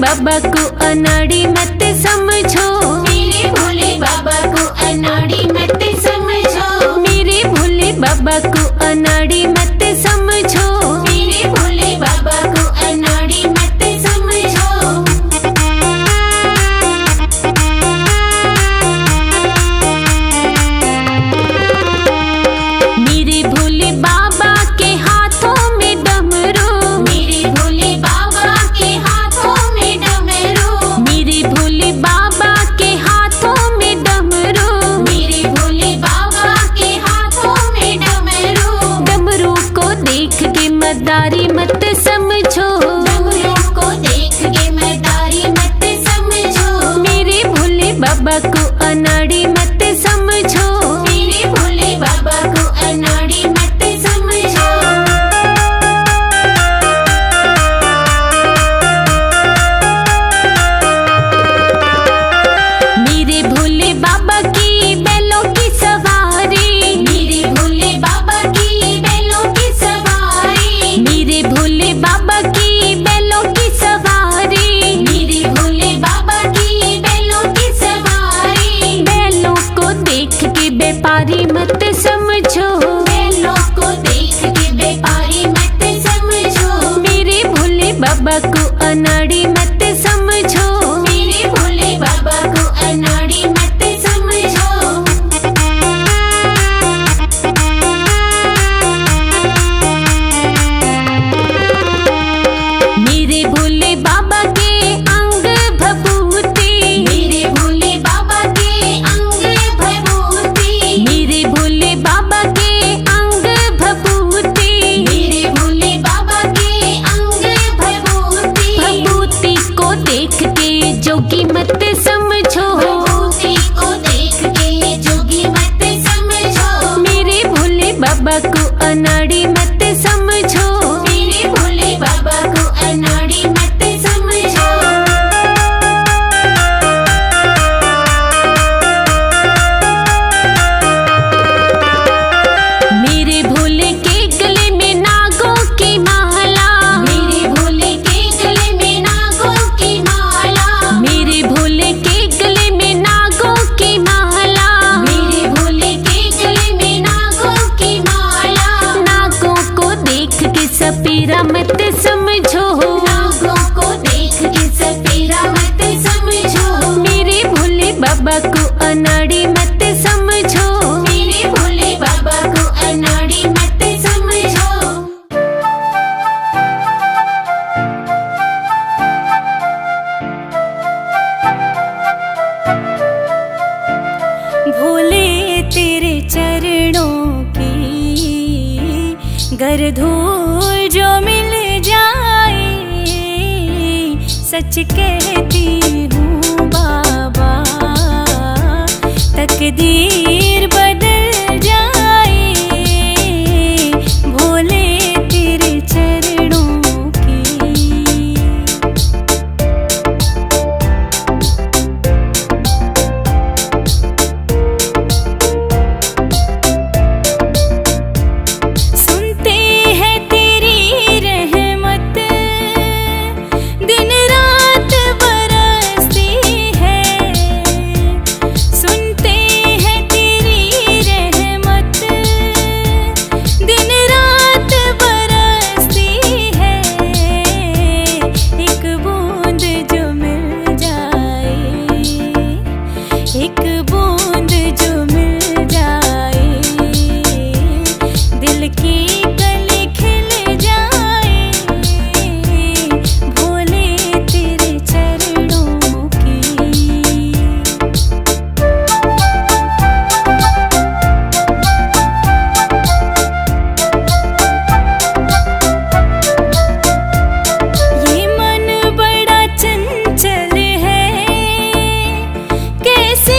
बाबा को अनाड़ी मत समझो, मेरे भोले बाबा को अनाड़ी मत समझो, मेरे भोले बाबा को अनाड़ी मत समझो, मेरे भोले बाबा को अनाड़ी मत समझो। मेरे भोले बाबा के हाथों में डमरू, मेरे भोले बाबा के हाथों में डमरू, मेरे भोले बाबा के हाथों में डमरू, मेरे भोले बाबा के हाथों में डमरू। डमरू को देख के मदारी मत समझो, डमरू को देख के मदारी मत समझो, मेरे भोले बाबा को अनाड़ी मत समझो, मेरे भोले बाबा को अनाड़ी मत समझो। मेरे भोले बाबा की बैलों की सवारी, मेरे भोले बाबा की बैलों की सवारी, मेरे भोले बाबा की बैलों की सवारी, मेरे भोले बाबा की बैलों की सवारी। बैलों को देख के व्यापारी मत समझो, बैलों को देख के व्यापारी मत समझो, मेरे भोले बाबा को अनाड़ी मत समझो, मेरे भोले बाबा को अनाड़ी मत समझो। मेरे भोले बाबा के अंग भभूति, मेरे भोले बाबा के अंग भभूति, मेरे भोले बाबा के अंग भभूति, मेरे भोले बाबा के अंग भभूति। भभूति को देख के जोगी मत समझो, भभूति को देख के जोगी मत समझो, मेरे भोले बाबा को अनाड़ी मत समझो, मेरे भोले बाबा को अनाड़ी मत समझो। मेरे भोले के गले में नागों की माला, मेरे भोले के गले में नागों की माला, मेरे भोले के गले में नागों की माला, मेरे भोले के गले में नागों की माला। नागों को देख के सपेरा मत समझो, नागों को देख के सपेरा मत समझो, मेरे भोले बाबा को अनाड़ी मत समझो, मेरे भोले बाबा को अनाड़ी मत समझो। भोले तेरे चरणों की गर धूल जो मिल जाए, सच कहती हूँ बाबा तकदीर बदल जाए, भोले तेरे चरणों की। सुनते हैं तेरी रहमत दिन रात बरसती है, सुनते हैं तेरी रहमत दिन रात बरसती है, एक बूंद जो मिल जाए, एक बूंद जो मिल जाए, दिल की कली खिल जाए, भोले तेरे चरणों की। ये मन बड़ा चंचल है, कैसे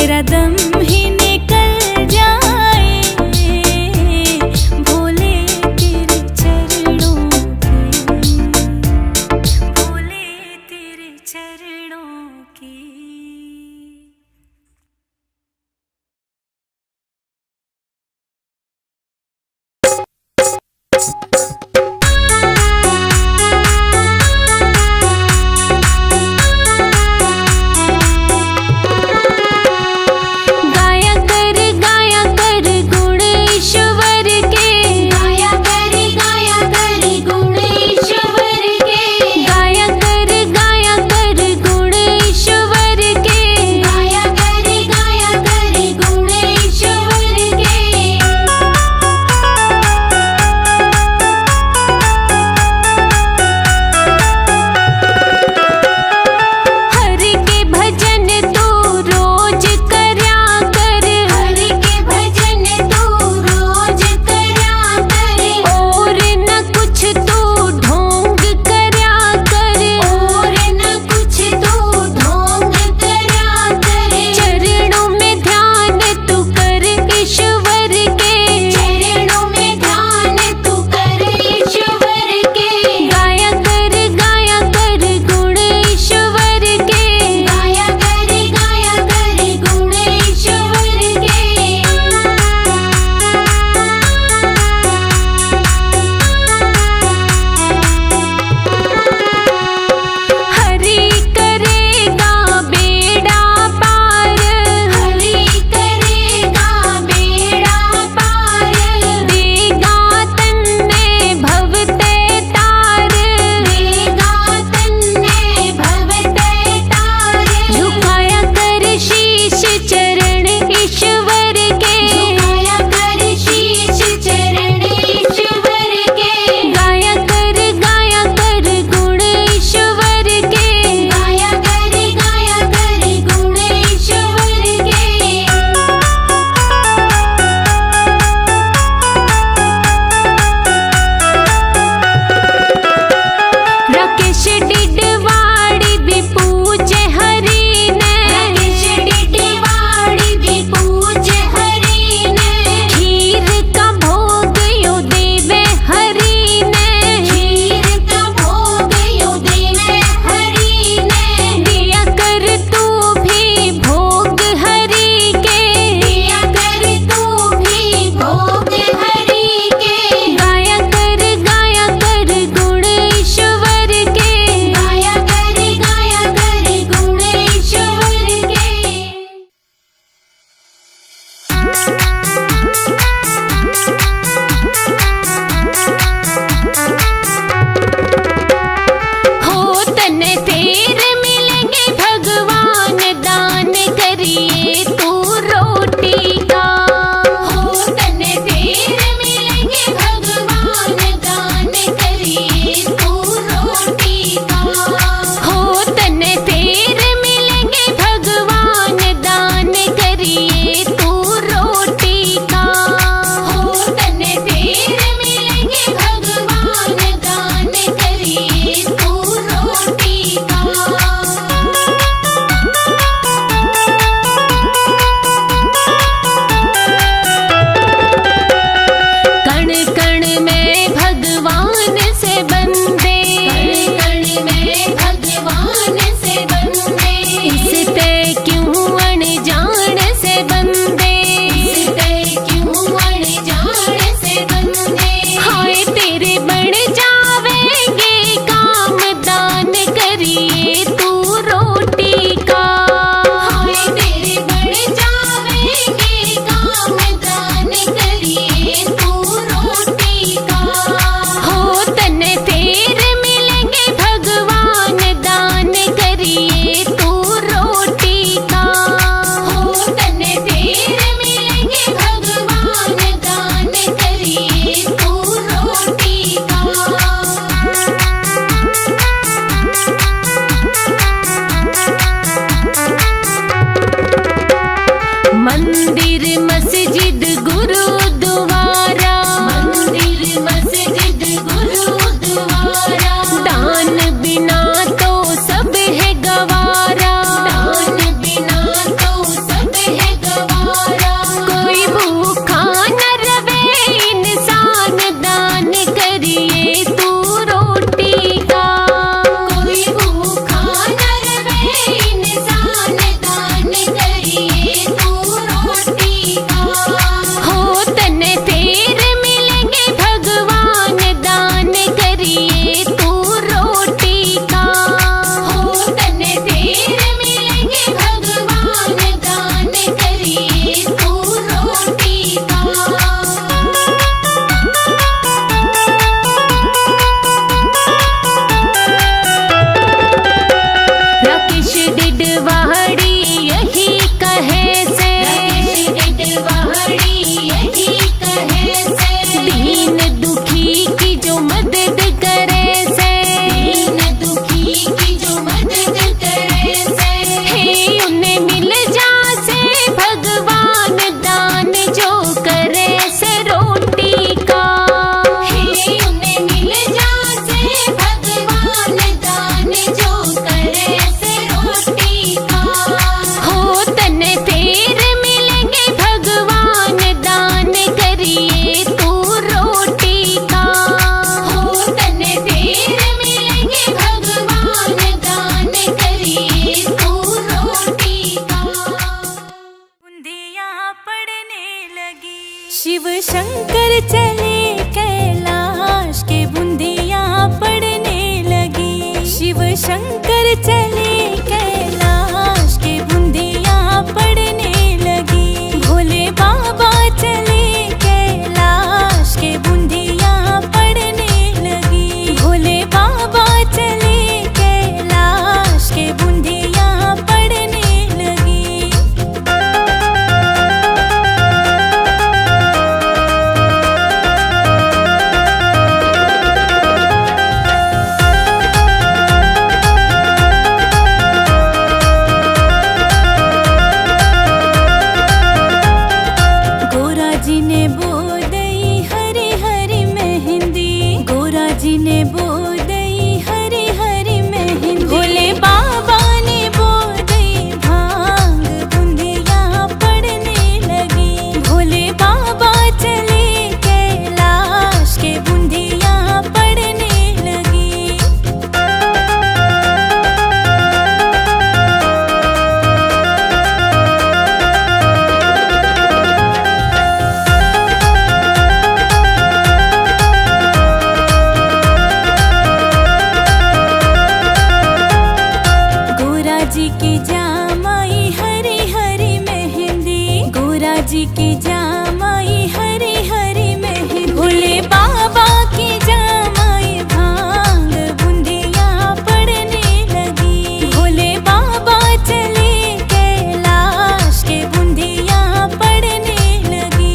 मेरा दम ही निकल जाए भोले तेरे चरणों की, भोले तेरे चरणों की। सब है शंकर चले कैलाश के बूंदिया पड़ने लगी। शिव शंकर चले कैलाश के बूंदिया पड़ने लगी। भोले बाबा चले कैलाश के बूंदिया पड़ने लगी। भोले बाबा चले कैलाश के बूंदिया पड़ने लगी। गोरा जी ने बोदई हरी हरी मेहंदी। गोरा जी ने बोदई हरी हरी मेहंदी। भोले बाबा ने बोदई भांग बूंदिया पड़ने लगी। भोले बाबा चले कैलाश के बूंदिया पड़ने लगी। गोरा जी की जामाई हरी हरी मेहंदी। गोरा जी की जामाई हरी हरी मेहंदी। भोले बाबा की जामाई भांग बूंदिया पड़ने लगी। भोले बाबा चले कैलाश के बूंदिया पड़ने लगी।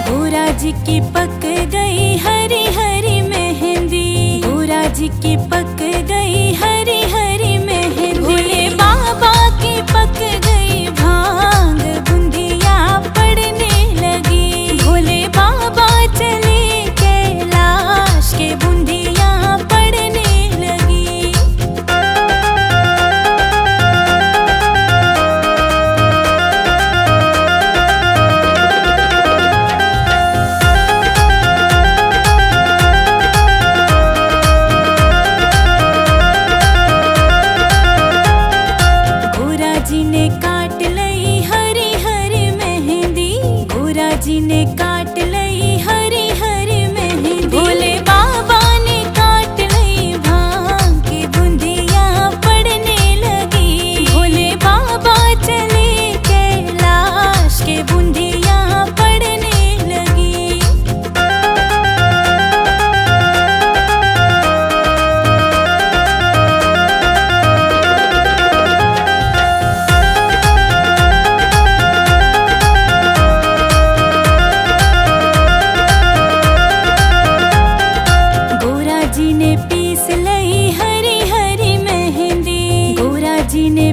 गोरा जी की पक गई हरी हरी मेहंदी। गोरा जी की पक गई हरी हरी मेहंदी। भोले बाबा की पक गई भांग बूंदिया पड़ने लगी। भोले बाबा चले कैलाश के बूंदिया पड़ने लगी। गोरा जी ने काट लई हरी हरी मेहंदी। गोरा जी ने काट लई हरी हरी मेहंदी। भोले बाबा ने काट लई भांग की बूंदिया पड़ने लगी। भोले बाबा चले कैलाश के बूंदिया पड़ने लगी। गोरा जी ने पीस लई हरी हरी मेहंदी। गोरा जी ने